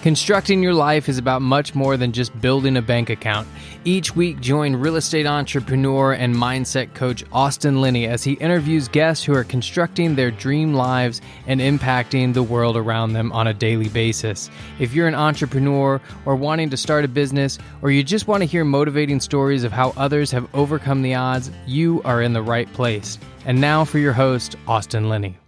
Constructing your life is about much more than just building a bank account. Each week, join real estate entrepreneur and mindset coach Austin Linney as he interviews guests who are constructing their dream lives and impacting the world around them on a daily basis. If you're an entrepreneur or wanting to start a business, or you just want to hear motivating stories of how others have overcome the odds, you are in the right place. And now for your host, Austin Linney.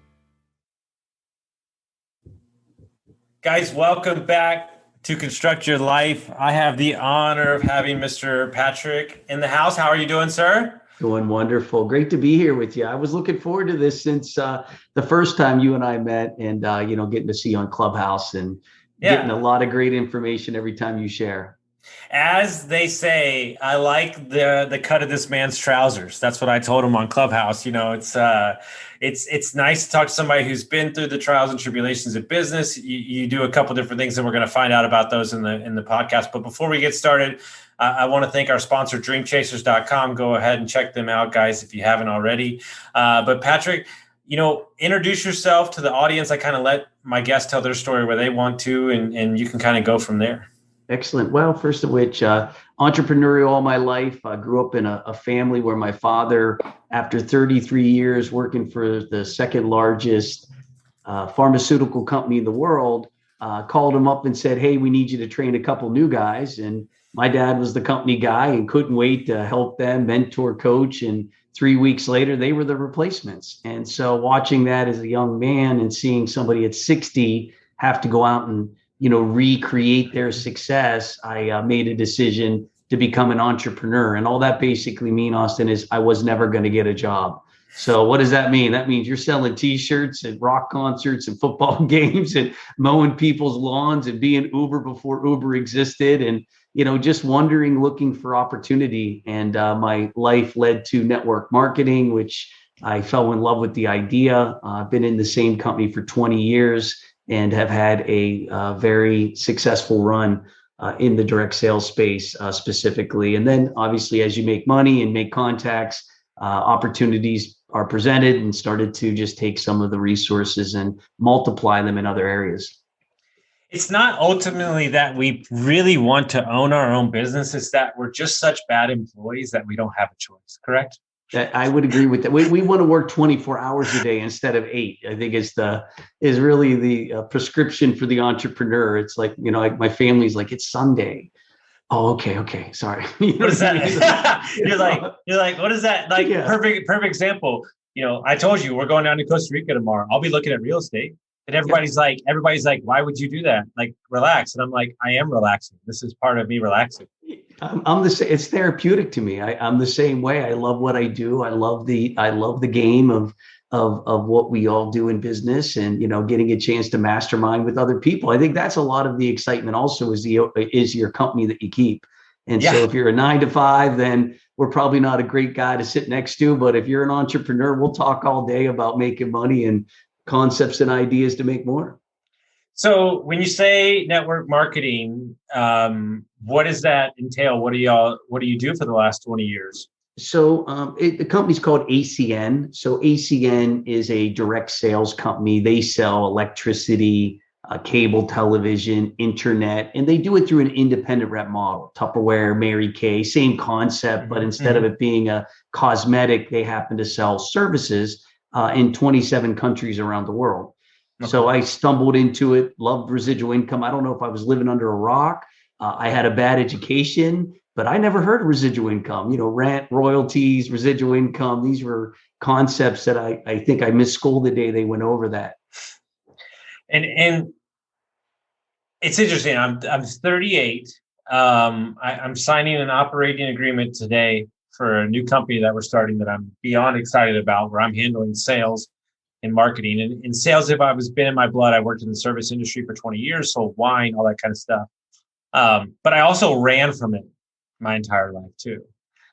Guys, welcome back to Construct Your Life. I have the honor of having Mr. Patrick in the house. How are you doing, sir? Doing wonderful. Great to be here with you. I was looking forward to this since the first time you and I met, and getting to see you on Clubhouse and getting a lot of great information every time you share. As they say, I like the cut of this man's trousers. That's what I told him on Clubhouse. You know, it's nice to talk to somebody who's been through the trials and tribulations of business. You do a couple different things, and we're going to find out about those in the podcast. But before we get started, I want to thank our sponsor, dreamchasers.com. Go ahead and check them out, guys, if you haven't already. But Patrick, introduce yourself to the audience. I kind of let my guests tell their story where they want to, and you can kind of go from there. Excellent. Well, first of which, entrepreneurial all my life. I grew up in a family where my father, after 33 years working for the second largest pharmaceutical company in the world, called him up and said, "Hey, we need you to train a couple new guys." And my dad was the company guy and couldn't wait to help them, mentor, coach. And 3 weeks later, they were the replacements. And so watching that as a young man and seeing somebody at 60 have to go out and recreate their success, I made a decision to become an entrepreneur. And all that basically mean, Austin, is I was never going to get a job. So what does that mean? That means you're selling T-shirts at rock concerts and football games and mowing people's lawns and being Uber before Uber existed. And, just wondering, looking for opportunity. And my life led to network marketing, which I fell in love with the idea. I've been in the same company for 20 years. And have had a very successful run in the direct sales space specifically. And then obviously, as you make money and make contacts, opportunities are presented, and started to just take some of the resources and multiply them in other areas. It's not ultimately that we really want to own our own business. It's that we're just such bad employees that we don't have a choice, correct? I would agree with that. We want to work 24 hours a day instead of 8. I think is really the prescription for the entrepreneur. It's like, like my family's like, it's Sunday. Oh, okay. Sorry. What is that? You're like, what is that? Like, yeah. Perfect example. I told you we're going down to Costa Rica tomorrow. I'll be looking at real estate. And everybody's like, why would you do that? Like, relax. And I'm like, I am relaxing. This is part of me relaxing. I'm the same. It's therapeutic to me. I'm the same way. I love what I do. I love the game of what we all do in business, and getting a chance to mastermind with other people. I think that's a lot of the excitement. Also, is your company that you keep. And so, if you're a 9-to-5, then we're probably not a great guy to sit next to. But if you're an entrepreneur, we'll talk all day about making money and concepts and ideas to make more. So when you say network marketing, what does that entail? What do you do for the last 20 years? So the company's called ACN. So ACN is a direct sales company. They sell electricity, cable television, internet, and they do it through an independent rep model. Tupperware, Mary Kay, same concept, but instead of it being a cosmetic, they happen to sell services in 27 countries around the world. Okay. So I stumbled into it, loved residual income. I don't know if I was living under a rock. I had a bad education, but I never heard of residual income, rent, royalties, residual income. These were concepts that I think I missed school the day they went over that. And it's interesting. I'm 38. I'm signing an operating agreement today for a new company that we're starting that I'm beyond excited about, where I'm handling sales and marketing. And in sales, if I was been in my blood, I worked in the service industry for 20 years, sold wine, all that kind of stuff. But I also ran from it my entire life too,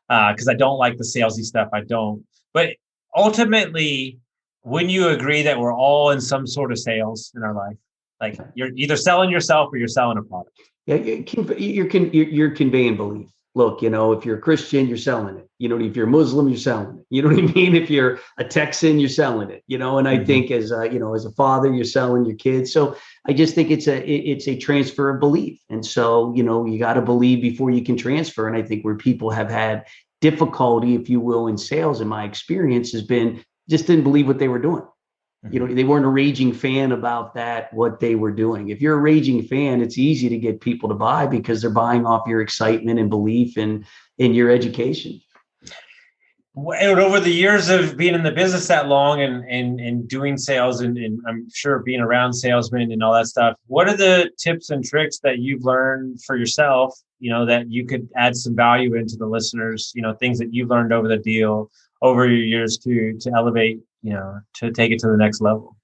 because I don't like the salesy stuff. I don't. But ultimately, wouldn't you agree that we're all in some sort of sales in our life? Like, you're either selling yourself or you're selling a product. Yeah, you're conveying belief. look, if you're a Christian, you're selling it. If you're a Muslim, you're selling it. You know what I mean? If you're a Texan, you're selling it. And I think as a father, you're selling your kids. So I just think it's a transfer of belief. And so, you got to believe before you can transfer. And I think where people have had difficulty, if you will, in sales, in my experience, has been just didn't believe what they were doing. They weren't a raging fan about what they were doing. If you're a raging fan, it's easy to get people to buy because they're buying off your excitement and belief in your education. And over the years of being in the business that long and doing sales and I'm sure being around salesmen and all that stuff, what are the tips and tricks that you've learned for yourself, that you could add some value into the listeners, things that you've learned over the deal, over your years to elevate, to take it to the next level?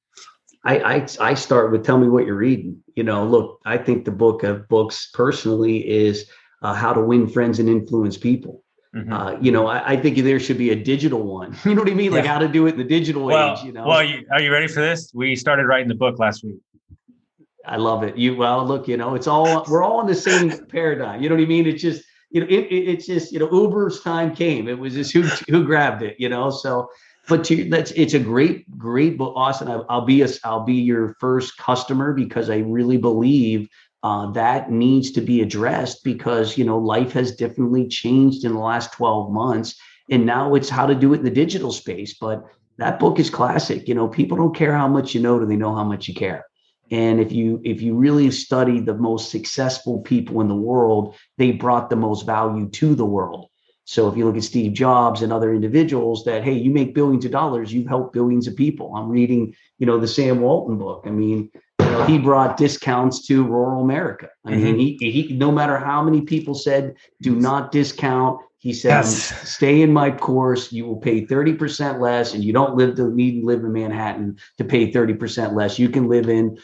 I start with tell me what you're reading. Look, I think the book of books personally is How to Win Friends and Influence People. I think there should be a digital one. You know what I mean? Like how to do it in the digital age. Well, are you ready for this? We started writing the book last week. I love it. Look, it's we're all in the same paradigm. You know what I mean? It's just, it's just, Uber's time came. It was just who grabbed it, so, but it's a great book, Austin. I'll be your first customer because I really believe that needs to be addressed because, life has definitely changed in the last 12 months. And now it's how to do it in the digital space. But that book is classic. People don't care how much you know, do they know how much you care? And if you really study the most successful people in the world, they brought the most value to the world. So if you look at Steve Jobs and other individuals that, hey, you make billions of dollars, you've helped billions of people. I'm reading, the Sam Walton book. I mean, he brought discounts to rural America. I mean, he no matter how many people said, do not discount. He said, stay in my course. You will pay 30% less, and you don't need to live in Manhattan to pay 30% less. You can live in,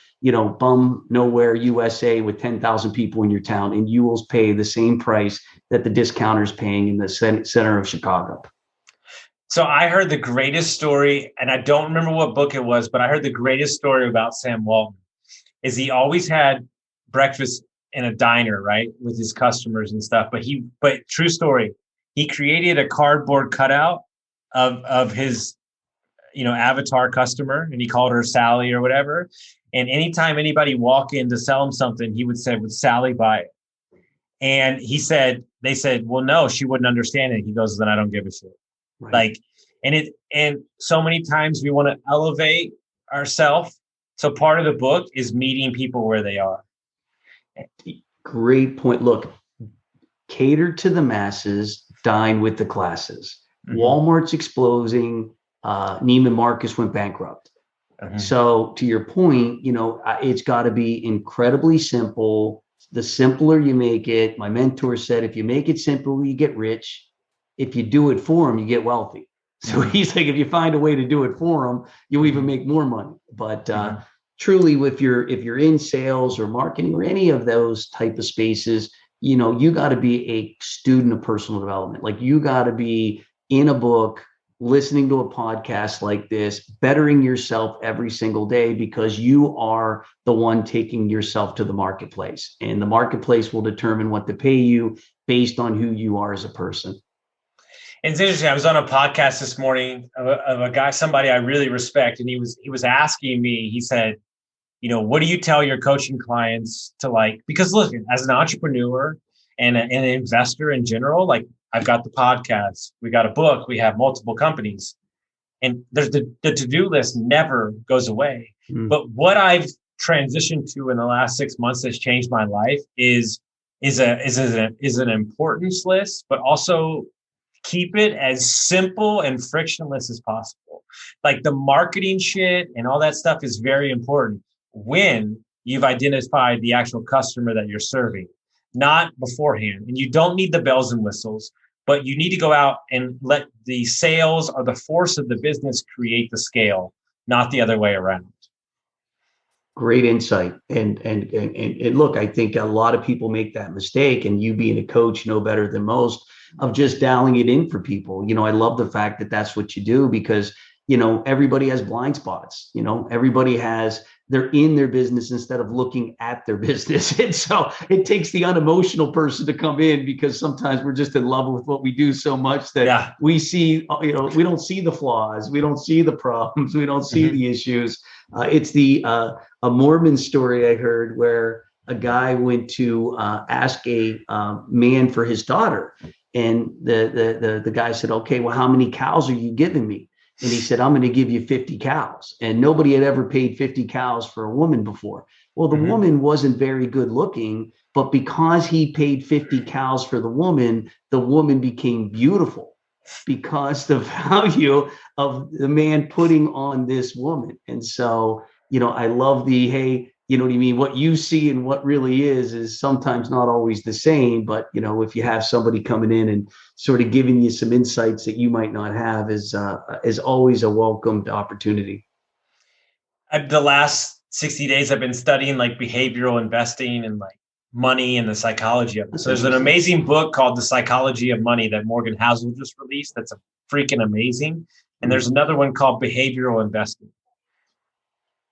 bum nowhere USA with 10,000 people in your town, and you will pay the same price that the discounter's paying in the center of Chicago. So I heard the greatest story, and I don't remember what book it was, but I heard the greatest story about Sam Walton. Is he always had breakfast in a diner, right, with his customers and stuff. But true story, he created a cardboard cutout of his, avatar customer, and he called her Sally or whatever. And anytime anybody walked in to sell him something, he would say, "Would Sally buy it?" And they said, "Well, no, she wouldn't understand it." He goes, "Then I don't give a shit." Right. And so many times we want to elevate ourselves. So part of the book is meeting people where they are. Great point. Look, cater to the masses, dine with the classes. Walmart's exploding. Neiman Marcus went bankrupt. So to your point, it's got to be incredibly simple. The simpler you make it, my mentor said, if you make it simple, you get rich. If you do it for them, you get wealthy. So he's like, if you find a way to do it for them, you'll even make more money. But truly, if you're in sales or marketing or any of those type of spaces, you got to be a student of personal development. Like you got to be in a book, listening to a podcast like this, bettering yourself every single day because you are the one taking yourself to the marketplace. And the marketplace will determine what to pay you based on who you are as a person. It's interesting. I was on a podcast this morning of a guy, somebody I really respect, and he was asking me. He said, what do you tell your coaching clients to like? Because listen, as an entrepreneur and an investor in general, like I've got the podcast, we got a book, we have multiple companies, and there's the to-do list never goes away. But what I've transitioned to in the last 6 months that's changed my life is an importance list, but also keep it as simple and frictionless as possible. Like the marketing shit and all that stuff is very important when you've identified the actual customer that you're serving, not beforehand. And you don't need the bells and whistles, but you need to go out and let the sales or the force of the business create the scale, not the other way around. Great insight. And look, I think a lot of people make that mistake, and you being a coach know better than most of just dialing it in for people. I love the fact that that's what you do because, everybody has blind spots. Everybody has they're in their business instead of looking at their business. And so it takes the unemotional person to come in, because sometimes we're just in love with what we do so much that we see, we don't see the flaws, we don't see the problems, we don't see the issues. It's a Mormon story I heard where a guy went to ask a man for his daughter. And the guy said, okay, well, how many cows are you giving me? And he said, I'm going to give you 50 cows. And nobody had ever paid 50 cows for a woman before. Well, the woman wasn't very good looking, but because he paid 50 cows for the woman became beautiful because the value of the man putting on this woman. And so, I love hey, you know what I mean? What you see and what really is sometimes not always the same. But, if you have somebody coming in and sort of giving you some insights that you might not have is always a welcomed opportunity. The last 60 days, I've been studying like behavioral investing and like money and the psychology of it. So there's an amazing book called The Psychology of Money that Morgan Housel just released. That's freaking amazing. And there's another one called Behavioral Investing.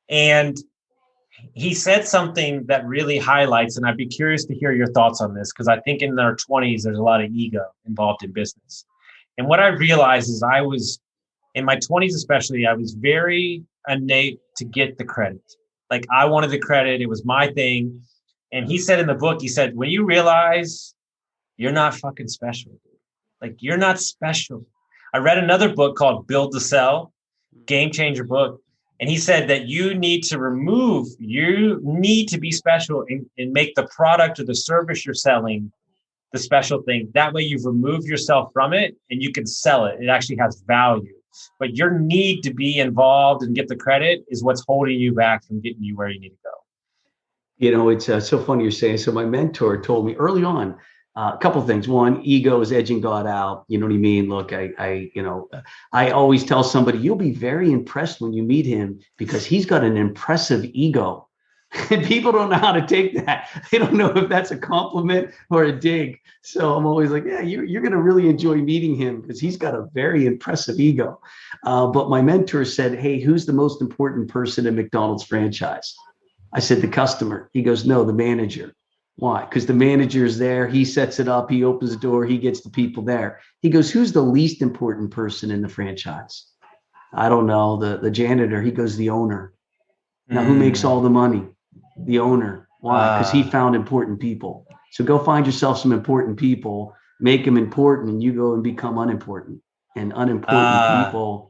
And he said something that really highlights, and I'd be curious to hear your thoughts on this, because I think in our 20s, there's a lot of ego involved in business. And what I realized is I was, in my 20s especially, I was very innate to get the credit. Like I wanted the credit. It was my thing. And he said in the book, he said, when you realize you're not fucking special, like you're not special. I read another book called Build to Sell, game changer book. And he said that you need to be special and make the product or the service you're selling the special thing. That way you've removed yourself from it and you can sell it. It actually has value. But your need to be involved and get the credit is what's holding you back from getting you where you need to go. It's so funny you're saying. So my mentor told me early on, a couple of things. One, ego is edging God out. You know what I mean? Look, I always tell somebody, you'll be very impressed when you meet him because he's got an impressive ego. And people don't know how to take that. They don't know if that's a compliment or a dig. So I'm always like, yeah, you're going to really enjoy meeting him because he's got a very impressive ego. But my mentor said, hey, who's the most important person in McDonald's franchise? I said, the customer. He goes, no, the manager. Why? Because the manager is there. He sets it up. He opens the door. He gets the people there. He goes, who's the least important person in the franchise? I don't know. The janitor. He goes, the owner. Now, who makes all the money? The owner. Why? Because he found important people. So go find yourself some important people, make them important, and you go and become unimportant. And unimportant people.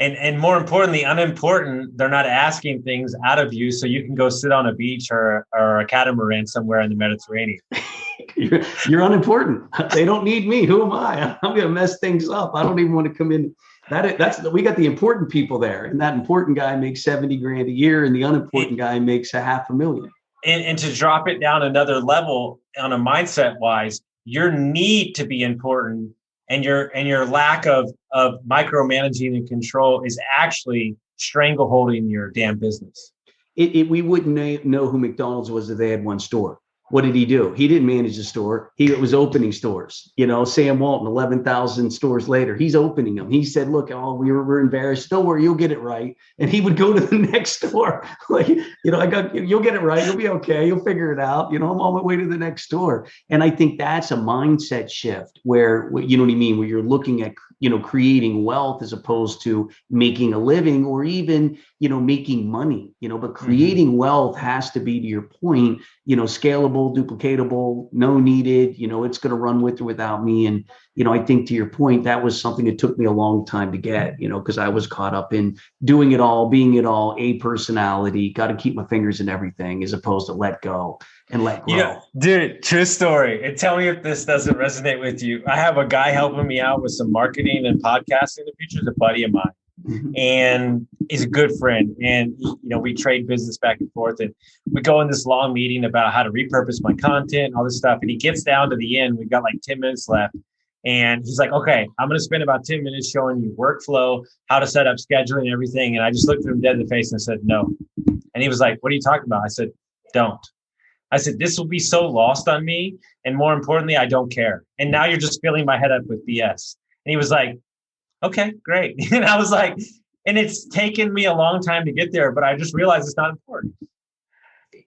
And more importantly, unimportant, they're not asking things out of you so you can go sit on a beach or a catamaran somewhere in the Mediterranean. You're unimportant. They don't need me. Who am I? I'm going to mess things up. I don't even want to come in. We got the important people there. And that important guy makes 70 grand a year and the unimportant guy makes $500,000. And to drop it down another level on a mindset wise, your need to be important and your lack of micromanaging and control is actually strangleholding your damn business. We wouldn't know who McDonald's was if they had one store. What did he do? He didn't manage the store. He was opening stores. Sam Walton, 11,000 stores later, he's opening them. He said, look, we're embarrassed. Don't worry, you'll get it right. And he would go to the next store. You'll get it right. You'll be okay. You'll figure it out. I'm on my way to the next store. And I think that's a mindset shift where, you know what I mean? Where you're looking at, creating wealth as opposed to making a living or even, making money, but creating wealth has to be, to your point, scalable, duplicatable, no needed, it's going to run with or without me. And, I think to your point, that was something that took me a long time to get, because I was caught up in doing it all, being it all, a personality, got to keep my fingers in everything as opposed to let go and let grow. Yeah, dude, true story. And tell me if this doesn't resonate with you. I have a guy helping me out with some marketing and podcasting in the future. He's a buddy of mine. And he's a good friend. And, we trade business back and forth. And we go in this long meeting about how to repurpose my content, all this stuff. And he gets down to the end. We've got like 10 minutes left. And he's like, okay, I'm going to spend about 10 minutes showing you workflow, how to set up scheduling and everything. And I just looked at him dead in the face and I said, no. And he was like, what are you talking about? I said, don't. I said, this will be so lost on me. And more importantly, I don't care. And now you're just filling my head up with BS. And he was like, okay, great. And I was like, And it's taken me a long time to get there, but I just realized it's not important.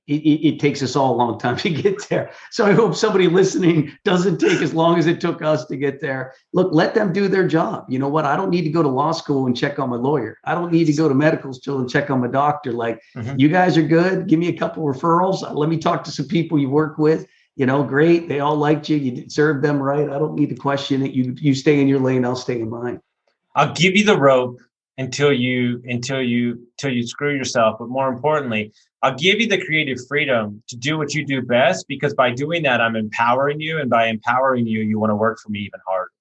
It takes us all a long time to get there. So I hope somebody listening doesn't take as long as it took us to get there. Look, let them do their job. You know what? I don't need to go to law school and check on my lawyer. I don't need to go to medical school and check on my doctor. Like, you guys are good. Give me a couple referrals. Let me talk to some people you work with. Great. They all liked you. You served them right. I don't need to question it. You stay in your lane. I'll stay in mine. I'll give you the rope until you screw yourself. But more importantly, I'll give you the creative freedom to do what you do best, because by doing that, I'm empowering you. And by empowering you, you want to work for me even harder.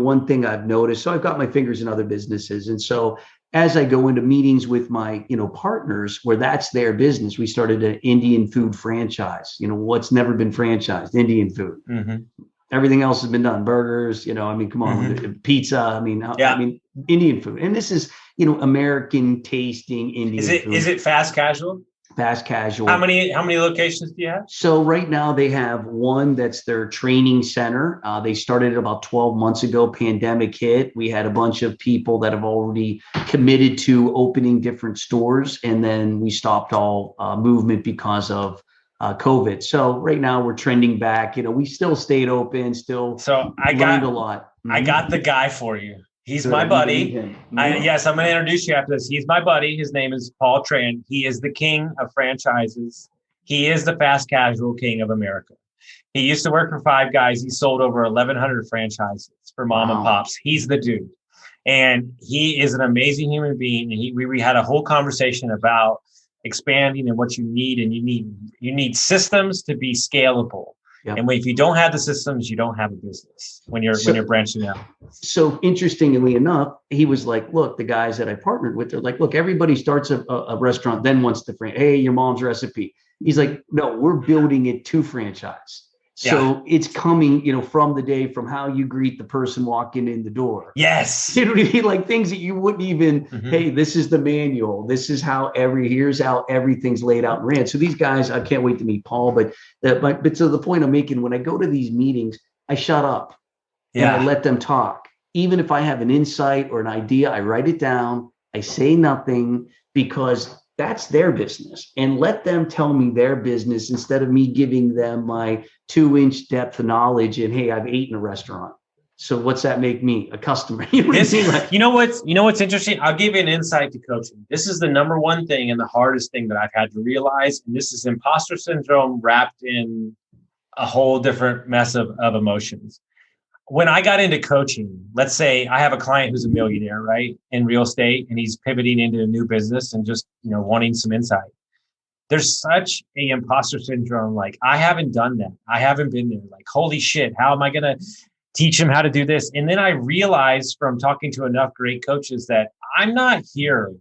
One thing I've noticed, so I've got my fingers in other businesses. And so as I go into meetings with my, partners where that's their business, we started an Indian food franchise, what's never been franchised, Indian food. Everything else has been done. Burgers, come on, pizza. Indian food. And this is, American tasting Indian food. Is it fast casual? Fast casual. How many locations do you have? So right now they have one that's their training center. They started about 12 months ago. Pandemic hit. We had a bunch of people that have already committed to opening different stores. And then we stopped all movement because of COVID. So right now we're trending back. We still stayed open, learned a lot. I got the guy for you. He's my buddy. Yes, I'm going to introduce you after this. He's my buddy. His name is Paul Tran. He is the king of franchises. He is the fast casual king of America. He used to work for Five Guys. He sold over 1,100 franchises for mom and pops. He's the dude. And he is an amazing human being. And we had a whole conversation about expanding and what you need. And you need systems to be scalable. Yep. And if you don't have the systems, you don't have a business when you're branching out. So interestingly enough, he was like, look, the guys that I partnered with, they're like, look, everybody starts a restaurant, then wants to hey, your mom's recipe. He's like, no, we're building it to franchise. So it's coming, from the day from how you greet the person walking in the door. Yes. You know what I mean? Like things that you wouldn't even, hey, this is the manual. This is how here's how everything's laid out and ran. So these guys, I can't wait to meet Paul, but to the point I'm making, when I go to these meetings, I shut up and I let them talk. Even if I have an insight or an idea, I write it down. I say nothing because that's their business, and let them tell me their business instead of me giving them my 2-inch depth of knowledge. And hey, I've ate in a restaurant. So what's that make me? A customer? You know what's interesting? I'll give you an insight to coaching. This is the number one thing and the hardest thing that I've had to realize. And this is imposter syndrome wrapped in a whole different mess of emotions. When I got into coaching, let's say I have a client who's a millionaire, right, in real estate, and he's pivoting into a new business and just, wanting some insight. There's such a imposter syndrome. Like, I haven't done that. I haven't been there. Like, holy shit, how am I going to teach him how to do this? And then I realized from talking to enough great coaches that I'm not here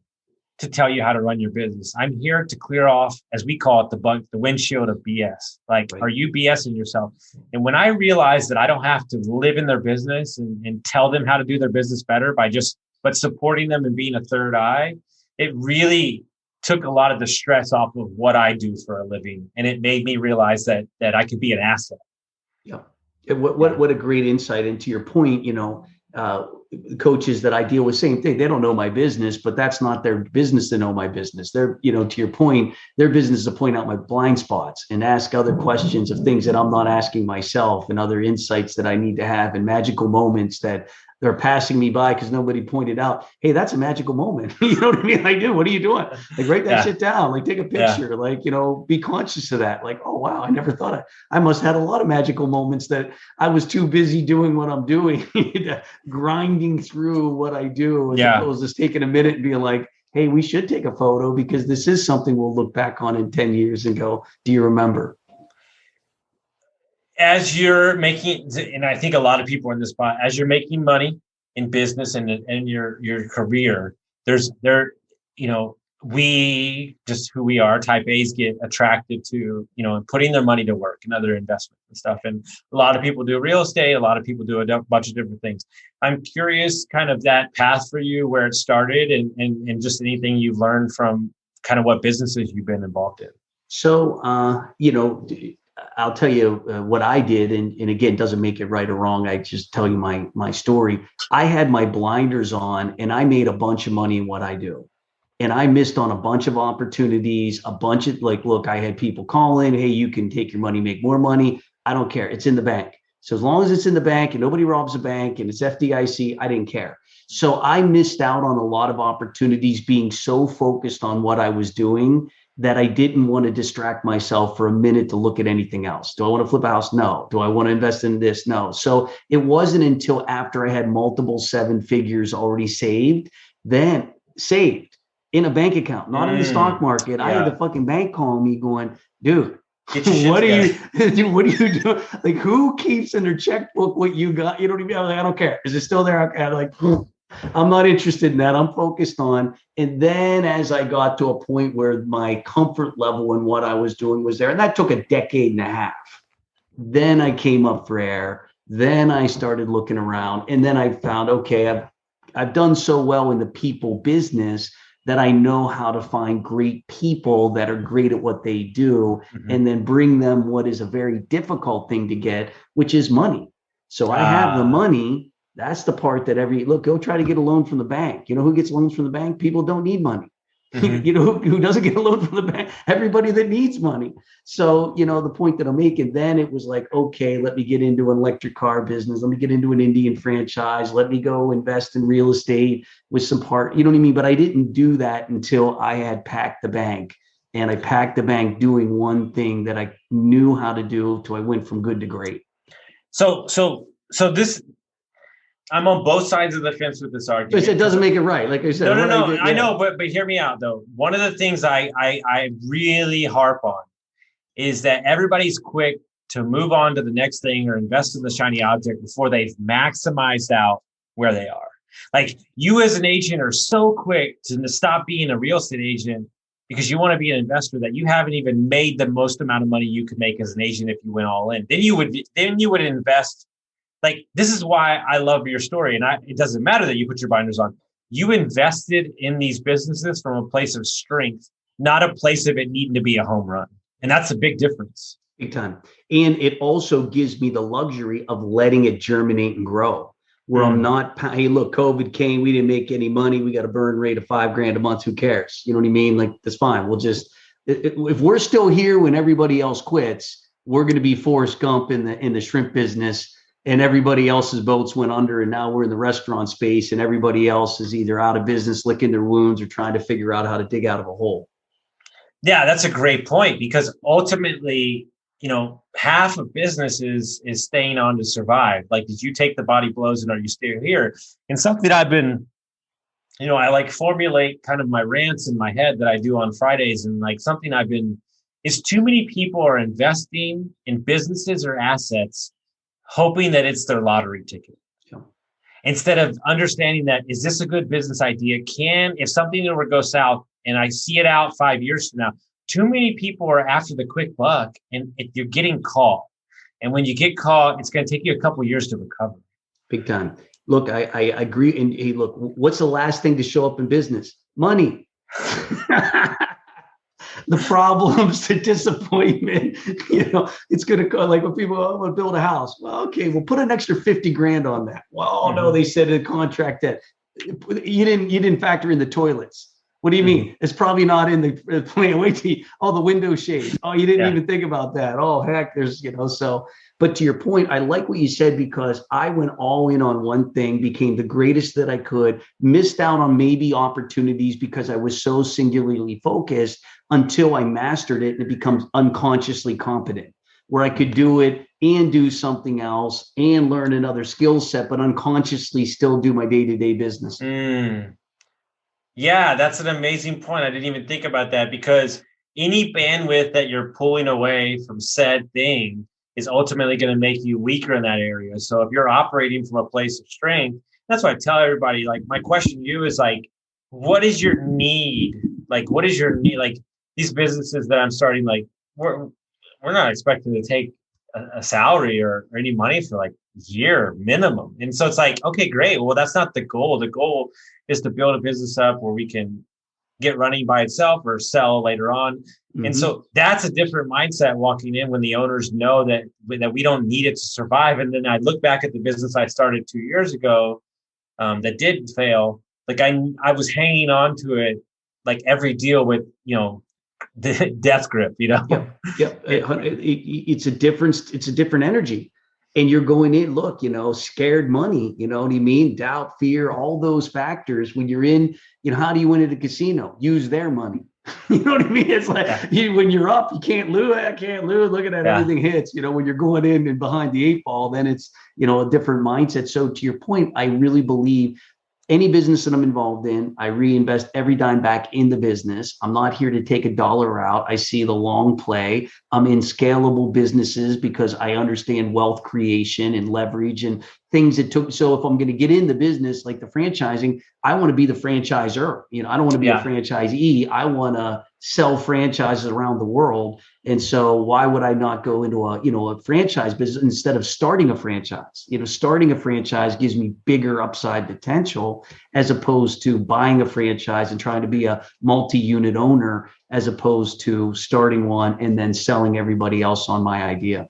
to tell you how to run your business. I'm here to clear off, as we call it, the windshield of BS. Like, Are you BSing yourself? And when I realized that I don't have to live in their business and tell them how to do their business better but supporting them and being a third eye, it really took a lot of the stress off of what I do for a living. And it made me realize that I could be an asset. Yeah. What a great insight. And to your point, coaches that I deal with, same thing. They don't know my business, but that's not their business to know my business. They're, to your point, their business is to point out my blind spots and ask other questions of things that I'm not asking myself, and other insights that I need to have, and magical moments that they're passing me by because nobody pointed out, hey, that's a magical moment. You know what I mean? I do. What are you doing? Like, write that shit down. Like, take a picture. Like, be conscious of that. Like, oh, wow, I never thought I must have had a lot of magical moments that I was too busy doing what I'm doing, grinding through what I do, as opposed to just taking a minute and being like, hey, we should take a photo because this is something we'll look back on in 10 years and go, do you remember? As you're making, and I think a lot of people are in this spot, as you're making money in business and your career, we just who we are, type A's get attracted to, putting their money to work and other investments and stuff. And a lot of people do real estate. A lot of people do a bunch of different things. I'm curious kind of that path for you, where it started, and just anything you've learned from kind of what businesses you've been involved in. So, I'll tell you what I did, and again, doesn't make it right or wrong. I just tell you my story. I had my blinders on, and I made a bunch of money in what I do, and I missed on a bunch of opportunities. A bunch of look, I had people calling, hey, you can take your money, make more money. I don't care. It's in the bank. So as long as it's in the bank and nobody robs the bank and it's FDIC, I didn't care. So I missed out on a lot of opportunities being so focused on what I was doing that I didn't want to distract myself for a minute to look at anything else. Do I want to flip a house? No. Do I want to invest in this? No. So it wasn't until after I had multiple seven figures already saved in a bank account, not in the stock market. Yeah. I had the fucking bank calling me going, dude, what are you doing? Like, who keeps in their checkbook what you got? You know what I mean? I was like, I don't care. Is it still there? I'm like, I'm not interested in that. I'm focused on. And then as I got to a point where my comfort level in what I was doing was there, and that took a decade and a half, then I came up for air. Then I started looking around, and then I found, okay, I've done so well in the people business that I know how to find great people that are great at what they do, and then bring them what is a very difficult thing to get, which is money. So I have the money. That's the part that go try to get a loan from the bank. You know who gets loans from the bank? People don't need money. You know who doesn't get a loan from the bank? Everybody that needs money. So, the point that I'm making, then it was like, okay, let me get into an electric car business. Let me get into an Indian franchise. Let me go invest in real estate with some you know what I mean? But I didn't do that until I had packed the bank. And I packed the bank doing one thing that I knew how to do till I went from good to great. So this, I'm on both sides of the fence with this argument. But it doesn't make it right. Like I said. No. I know, but hear me out though. One of the things I really harp on is that everybody's quick to move on to the next thing or invest in the shiny object before they've maximized out where they are. Like, you as an agent are so quick to stop being a real estate agent because you want to be an investor that you haven't even made the most amount of money you could make as an agent if you went all in. Then you would invest. Like, this is why I love your story. And it doesn't matter that you put your binders on. You invested in these businesses from a place of strength, not a place of it needing to be a home run. And that's a big difference. Big time. And it also gives me the luxury of letting it germinate and grow, where I'm not, hey, look, COVID came, we didn't make any money. We got a burn rate of $5,000 a month. Who cares? You know what I mean? Like, that's fine. We'll just, if we're still here when everybody else quits, we're going to be Forrest Gump in the shrimp business. And everybody else's boats went under, and now we're in the restaurant space, and everybody else is either out of business, licking their wounds, or trying to figure out how to dig out of a hole. Yeah, that's a great point, because ultimately, half of business is staying on to survive. Like, did you take the body blows and are you still here? And something I've been, I like formulate kind of my rants in my head that I do on Fridays, and like something is too many people are investing in businesses or assets hoping that it's their lottery ticket. Yeah. Instead of understanding that, is this a good business idea? If something were to go south and I see it out 5 years from now, too many people are after the quick buck, and you're getting caught. And when you get caught, it's going to take you a couple of years to recover. Big time. Look, I agree. And hey, look, what's the last thing to show up in business? Money. The problems, the disappointment, it's going to go like when people want to build a house. Well, okay, we'll put an extra $50,000 on that. Well, no, they said in the contract that you didn't factor in the toilets. What do you mean? It's probably not in the plan. Wait till the window shades. Oh, you didn't even think about that. Oh, heck, there's, so. But to your point, I like what you said, because I went all in on one thing, became the greatest that I could, missed out on maybe opportunities because I was so singularly focused until I mastered it and it becomes unconsciously competent, where I could do it and do something else and learn another skill set, but unconsciously still do my day-to-day business. Yeah, that's an amazing point. I didn't even think about that, because any bandwidth that you're pulling away from said thing is ultimately going to make you weaker in that area. So if you're operating from a place of strength, that's why I tell everybody, like, my question to you is like, what is your need? Like, what is your need? Like, these businesses that I'm starting, like, we're not expecting to take a salary or any money for like a year minimum. And so it's like, okay, great. Well, that's not the goal. The goal is to build a business up where we can get running by itself or sell later on. And so that's a different mindset walking in when the owners know that we don't need it to survive. And then I look back at the business I started 2 years ago that did fail. Like I was hanging on to it, like every deal with, the death grip, It's a different energy. And you're going in, look, scared money, you know what I mean? Doubt, fear, all those factors. When you're in, how do you win at a casino? Use their money. You know what I mean? It's like when you're up, you can't lose. I can't lose. Look at that. Everything hits. When you're going in and behind the 8 ball, then it's, a different mindset. So to your point, I really believe any business that I'm involved in, I reinvest every dime back in the business. I'm not here to take a dollar out. I see the long play. I'm in scalable businesses because I understand wealth creation and leverage and things that took. So if I'm going to get in the business, like the franchising, I want to be the franchisor. I don't want to be a franchisee. I want to sell franchises around the world. And so why would I not go into a franchise business instead of starting a franchise? Starting a franchise gives me bigger upside potential as opposed to buying a franchise and trying to be a multi-unit owner, as opposed to starting one and then selling everybody else on my idea.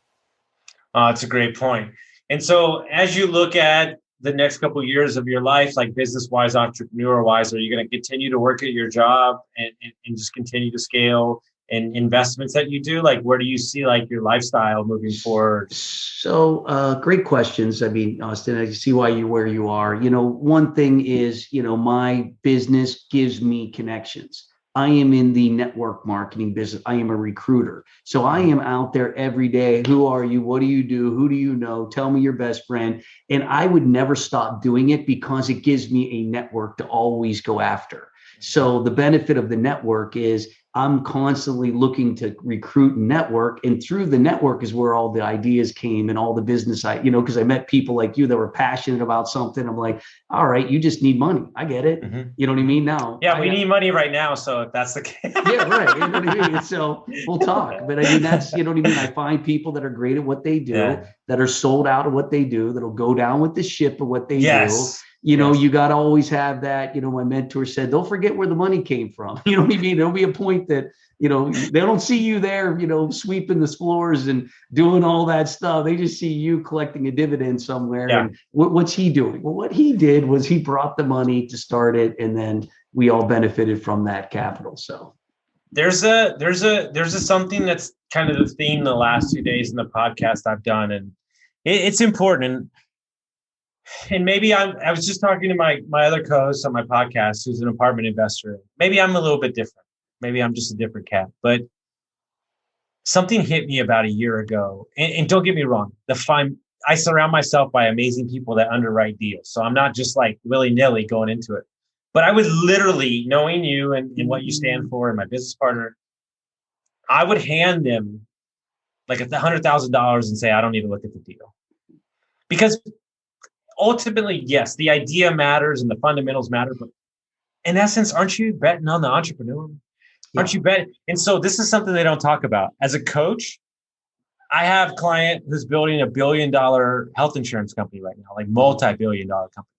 That's a great point. And so as you look at the next couple of years of your life, like business-wise, entrepreneur-wise, are you going to continue to work at your job and just continue to scale and investments that you do? Like, where do you see like your lifestyle moving forward? So great questions. I mean, Austin, I see why you're where you are. One thing is, my business gives me connections. I am in the network marketing business. I am a recruiter. So I am out there every day. Who are you? What do you do? Who do you know? Tell me your best friend. And I would never stop doing it because it gives me a network to always go after. So the benefit of the network is I'm constantly looking to recruit and network. And through the network is where all the ideas came and all the business, because I met people like you that were passionate about something. I'm like, all right, you just need money. I get it. You know what I mean? Now. Yeah, we need money right now. So if that's the case. Yeah, right. You know what I mean? So we'll talk. But I mean, that's, you know what I mean? I find people that are great at what they do, that are sold out at what they do, that'll go down with the ship of what they do. You got to always have that. My mentor said, don't forget where the money came from. You know what I mean? There'll be a point that, they don't see you there, sweeping the floors and doing all that stuff. They just see you collecting a dividend somewhere. And what's he doing? Well, what he did was he brought the money to start it. And then we all benefited from that capital. So there's a something that's kind of the theme the last 2 days in the podcast I've done. And it's important. And maybe I was just talking to my other co-host on my podcast, who's an apartment investor. Maybe I'm a little bit different. Maybe I'm just a different cat. But something hit me about a year ago. And don't get me wrong, I surround myself by amazing people that underwrite deals. So I'm not just like willy-nilly going into it. But I would literally, knowing you and what you stand for and my business partner, I would hand them like $100,000 and say, I don't need to look at the deal. Because ultimately, yes, the idea matters and the fundamentals matter, but in essence, aren't you betting on the entrepreneur? Aren't you betting? And so this is something they don't talk about. As a coach, I have a client who's building $1 billion health insurance company right now, like multi-billion-dollar company.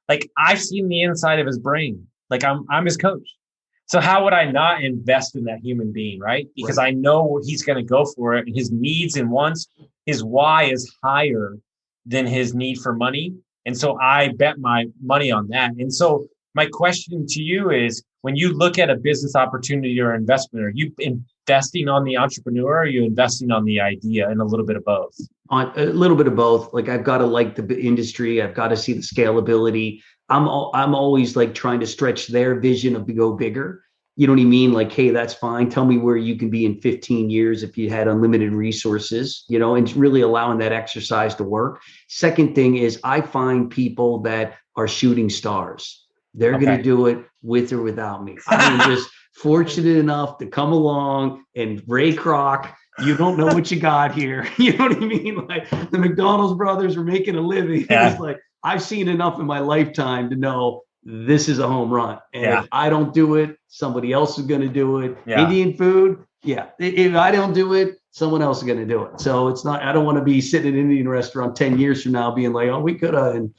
Like I've seen the inside of his brain. Like I'm his coach. So how would I not invest in that human being, right? Because I know he's going to go for it, and his needs and wants, his why is higher than his need for money. And so I bet my money on that. And so my question to you is, when you look at a business opportunity or investment, are you investing on the entrepreneur, or are you investing on the idea, and a little bit of both? A little bit of both. Like I've got to like the industry. I've got to see the scalability. I'm always like trying to stretch their vision of go bigger. You know what I mean? Like, hey, that's fine. Tell me where you can be in 15 years if you had unlimited resources, and really allowing that exercise to work. Second thing is I find people that are shooting stars. They're going to do it with or without me. I am just fortunate enough to come along and Ray Kroc. You don't know what you got here. You know what I mean? Like the McDonald's brothers are making a living. It's like, I've seen enough in my lifetime to know this is a home run. And if I don't do it, somebody else is going to do it. Indian food. Yeah. If I don't do it, someone else is going to do it. So it's not, I don't want to be sitting in an Indian restaurant 10 years from now being like, oh, we could have, and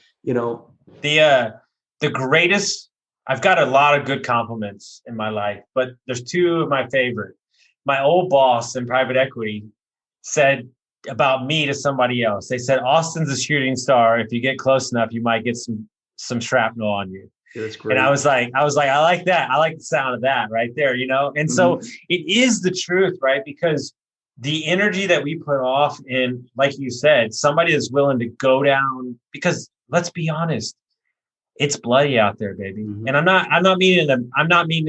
the greatest I've got a lot of good compliments in my life, but there's two of my favorite. My old boss in private equity said about me to somebody else. They said, Austin's a shooting star. If you get close enough, you might get some shrapnel on you. Yeah, that's great. And I was like, I like that. I like the sound of that right there, you know? And so it is the truth, right? Because the energy that we put off in, like you said, somebody is willing to go down, because let's be honest, it's bloody out there, baby. And I'm not meaning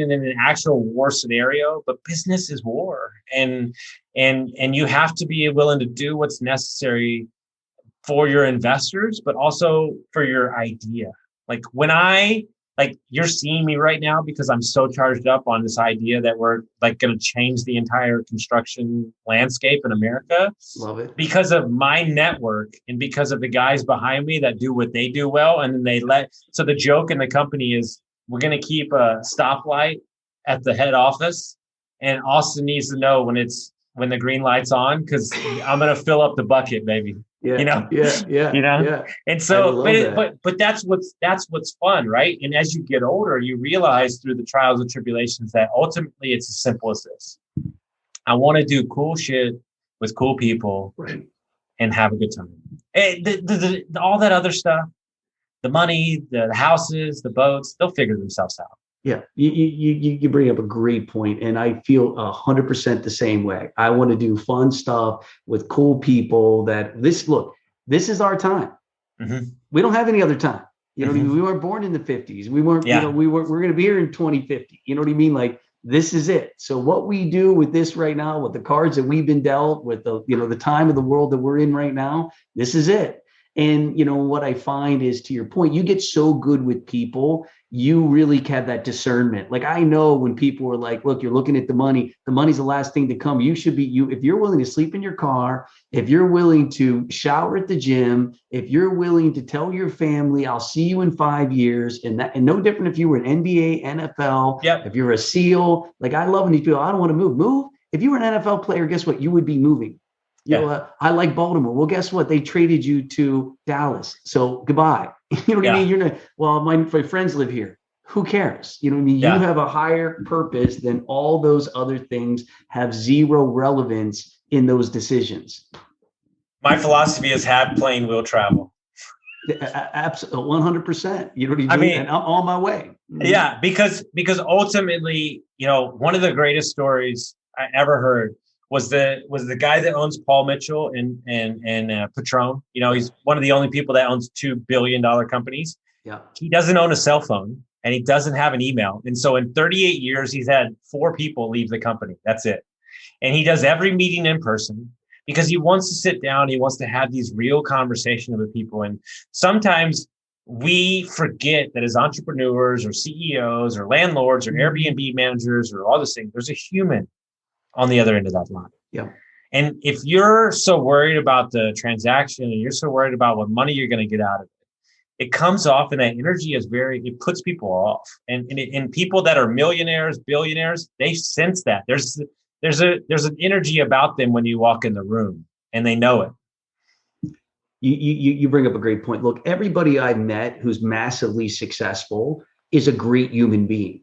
in an actual war scenario, but business is war. And you have to be willing to do what's necessary for your investors, but also for your idea. Like you're seeing me right now because I'm so charged up on this idea that we're like going to change the entire construction landscape in America. Love it. Because of my network and because of the guys behind me that do what they do well. And then so the joke in the company is we're going to keep a stoplight at the head office, and Austin needs to know when the green light's on, because I'm going to fill up the bucket, baby. Yeah, you know, yeah. And so, but that's what's fun, right? And as you get older, you realize through the trials and tribulations that ultimately it's as simple as this: I want to do cool shit with cool people, right, and have a good time. And all that other stuff, the money, the houses, the boats, they'll figure themselves out. Yeah, you bring up a great point, and I feel 100% the same way. I want to do fun stuff with cool people. This is our time. We don't have any other time. You know what I mean? We weren't born in the 50s. We weren't. Yeah. We're going to be here in 2050. You know what I mean? Like, this is it. So what we do with this right now, with the cards that we've been dealt, with the time of the world that we're in right now, this is it. And, what I find is, to your point, you get so good with people, you really have that discernment. Like, I know when people are like, look, you're looking at the money's the last thing to come. You should be, if you're willing to sleep in your car, if you're willing to shower at the gym, if you're willing to tell your family, I'll see you in 5 years, and no different if you were an NBA, NFL, Yep. If you're a SEAL, like, I love when these people, I don't want to move. If you were an NFL player, guess what? You would be moving. I like Baltimore. Well, guess what? They traded you to Dallas. So goodbye. You know what I mean? You're not, well, my friends live here. Who cares? You know what I mean? Yeah. You have a higher purpose than all those other things have zero relevance in those decisions. My philosophy is have plane will travel. Absolutely, 100%. You know what I mean? I mean, and I'm on my way. Yeah, because ultimately, one of the greatest stories I ever heard was the guy that owns Paul Mitchell and Patron. He's one of the only people that owns $2 billion companies. Yeah. He doesn't own a cell phone, and he doesn't have an email. And so in 38 years, he's had 4 people leave the company. That's it. And he does every meeting in person because he wants to sit down. He wants to have these real conversations with people. And sometimes we forget that as entrepreneurs or CEOs or landlords or Airbnb managers or all these things, there's a human on the other end of that line. Yeah. And if you're so worried about the transaction and you're so worried about what money you're going to get out of it, it comes off, and that energy it puts people off. And people that are millionaires, billionaires, they sense that. There's an energy about them when you walk in the room, and they know it. You bring up a great point. Look, everybody I've met who's massively successful is a great human being.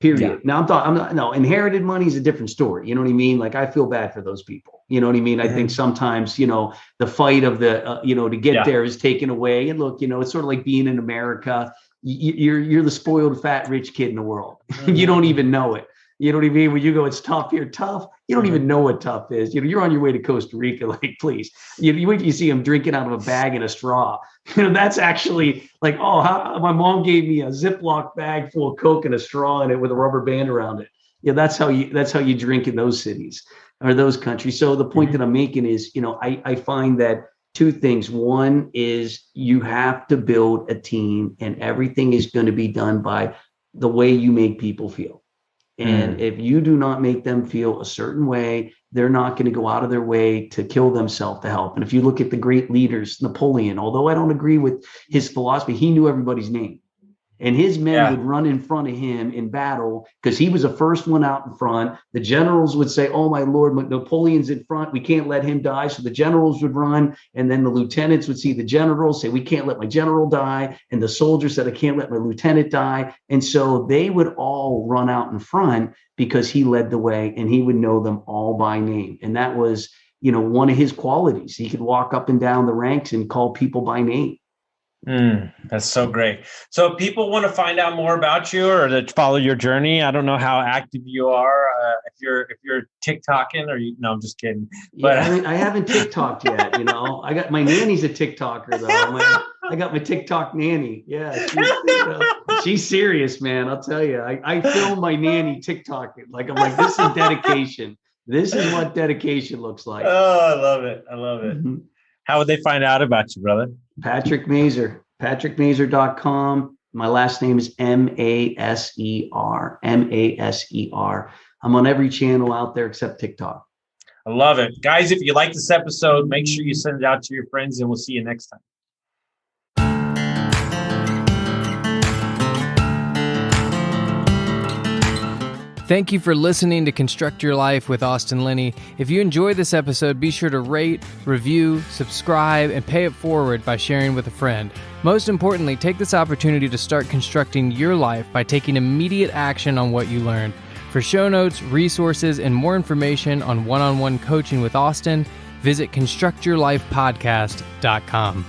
Period. Yeah. Now, inherited money is a different story. You know what I mean? Like, I feel bad for those people. You know what I mean? I think sometimes, the fight of the, to get there is taken away. And look, it's sort of like being in America. You're the spoiled, fat, rich kid in the world. You don't even know it. You know what I mean? When you go, it's tough here, tough. You don't even know what tough is. You're on your way to Costa Rica, like, please. You wait till you see them drinking out of a bag and a straw. That's actually like, my mom gave me a Ziploc bag full of Coke and a straw in it with a rubber band around it. Yeah, that's how you drink in those cities or those countries. So the point that I'm making is, I find that 2 things. One is you have to build a team, and everything is going to be done by the way you make people feel. And if you do not make them feel a certain way, they're not going to go out of their way to kill themselves to help. And if you look at the great leaders, Napoleon, although I don't agree with his philosophy, he knew everybody's name. And his men Yeah. would run in front of him in battle because he was the first one out in front. The generals would say, "Oh, my Lord, Napoleon's in front. We can't let him die." So the generals would run. And then the lieutenants would see the generals say, "We can't let my general die." And the soldiers said, "I can't let my lieutenant die." And so they would all run out in front because he led the way and he would know them all by name. And that was, one of his qualities. He could walk up and down the ranks and call people by name. That's so great. So if people want to find out more about you or to follow your journey, I don't know how active you are. If you're TikToking or no, I'm just kidding. But I haven't TikToked yet. I got my nanny's a TikToker though. I got my TikTok nanny. Yeah, she's serious, man. I'll tell you. I film my nanny TikToking. I'm like, this is dedication. This is what dedication looks like. Oh, I love it. Mm-hmm. How would they find out about you, brother? Patrick Maser, patrickmaser.com. My last name is Maser, Maser. I'm on every channel out there except TikTok. I love it. Guys, if you like this episode, make sure you send it out to your friends and we'll see you next time. Thank you for listening to Construct Your Life with Austin Linney. If you enjoyed this episode, be sure to rate, review, subscribe, and pay it forward by sharing with a friend. Most importantly, take this opportunity to start constructing your life by taking immediate action on what you learned. For show notes, resources, and more information on one-on-one coaching with Austin, visit constructyourlifepodcast.com.